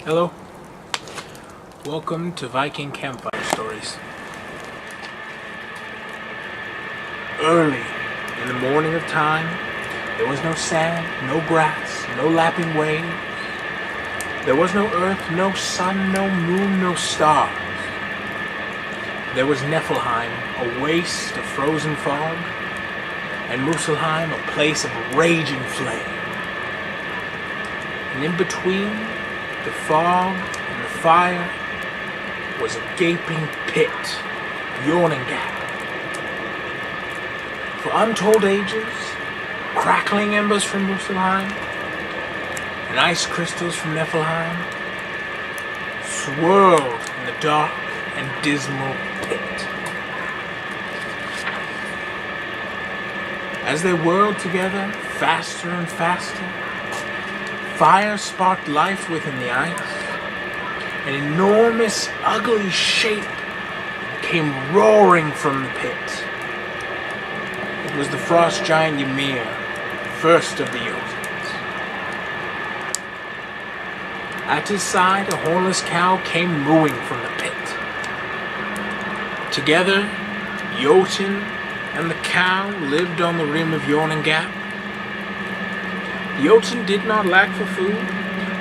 Hello. Welcome to Viking Campfire Stories. Early in the morning of time, there was no sand, no grass, no lapping waves. There was no earth, no sun, no moon, no stars. There was Niflheim, a waste of frozen fog, and Muspelheim, a place of raging flame. And in between the fog and the fire was a gaping pit, yawning gap. For untold ages, crackling embers from Muspelheim and ice crystals from Niflheim swirled in the dark and dismal pit. As they whirled together, faster and faster, fire sparked life within the ice. An enormous, ugly shape came roaring from the pit. It was the frost giant Ymir, first of the Jotuns. At his side, a hornless cow came mooing from the pit. Together, Jotun and the cow lived on the rim of Yawning Gap. Jotun did not lack for food,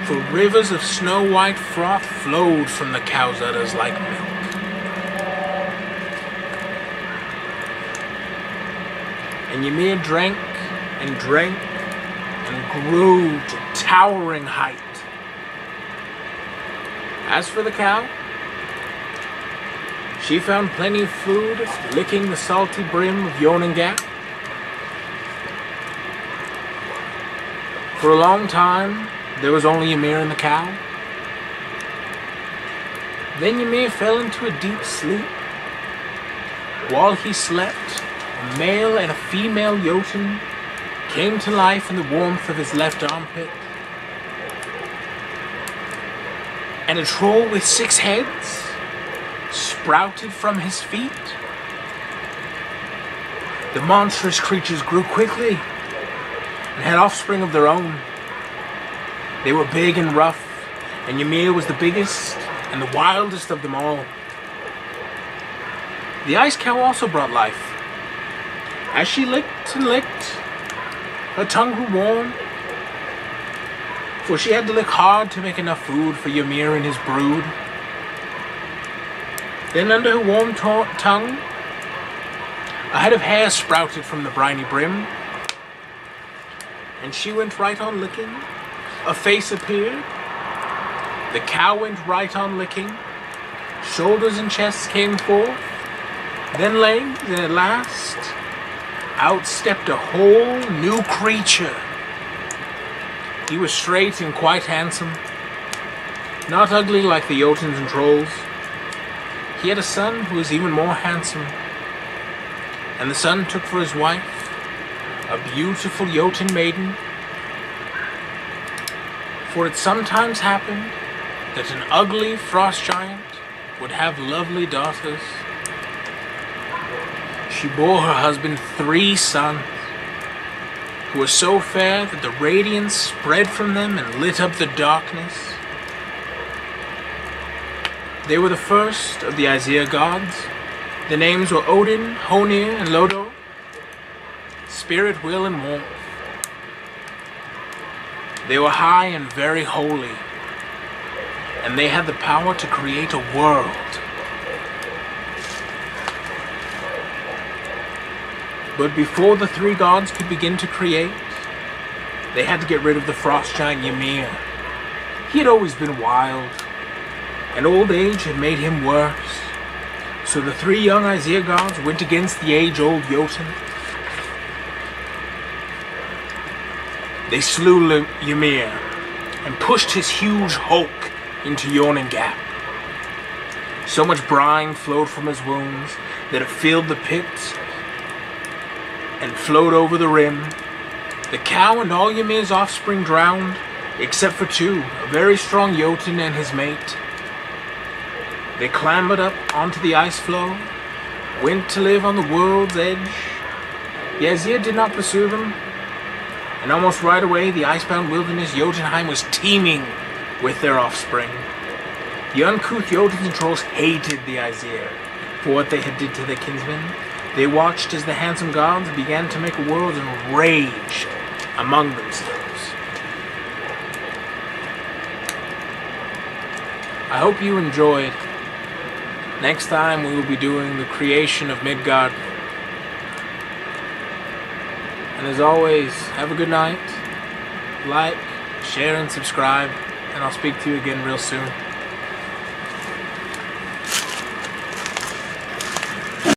for rivers of snow-white froth flowed from the cow's udders like milk. And Ymir drank and drank and grew to towering height. As for the cow, she found plenty of food, licking the salty brim of Yawning Gap. For a long time, there was only Ymir and the cow. Then Ymir fell into a deep sleep. While he slept, a male and a female Jotun came to life in the warmth of his left armpit. And a troll with 6 heads sprouted from his feet. The monstrous creatures grew quickly and had offspring of their own. They were big and rough, and Ymir was the biggest and the wildest of them all. The ice cow also brought life. As she licked and licked, her tongue grew warm, for she had to lick hard to make enough food for Ymir and his brood. Then under her warm tongue, a head of hair sprouted from the briny brim, and she went right on licking. A face appeared. The cow went right on licking. Shoulders and chests came forth, then legs, and at last, out stepped a whole new creature. He was straight and quite handsome, not ugly like the Jotuns and trolls. He had a son who was even more handsome, and the son took for his wife a beautiful Jotun maiden. For it sometimes happened that an ugly frost giant would have lovely daughters. She bore her husband 3 sons, who were so fair that the radiance spread from them and lit up the darkness. They were the first of the Aesir gods. The names were Odin, Honir, and Lodo, spirit, will, and warmth. They were high and very holy, and they had the power to create a world. But before the 3 gods could begin to create, they had to get rid of the frost giant Ymir. He had always been wild, and old age had made him worse. So the 3 young Aesir gods went against the age-old Jotun. They slew Ymir and pushed his huge hulk into Yawning Gap. So much brine flowed from his wounds that it filled the pit and flowed over the rim. The cow and all Ymir's offspring drowned, except for 2, a very strong Jotun and his mate. They clambered up onto the ice floe, went to live on the world's edge. The Aesir did not pursue them, and almost right away the icebound wilderness Jotunheim was teeming with their offspring. The uncouth Jotuns and trolls hated the Aesir for what they had did to their kinsmen. They watched as the handsome gods began to make a world and rage among themselves. I hope you enjoyed. Next time we will be doing the creation of Midgard. And as always, have a good night. Like, share, and subscribe. And I'll speak to you again real soon.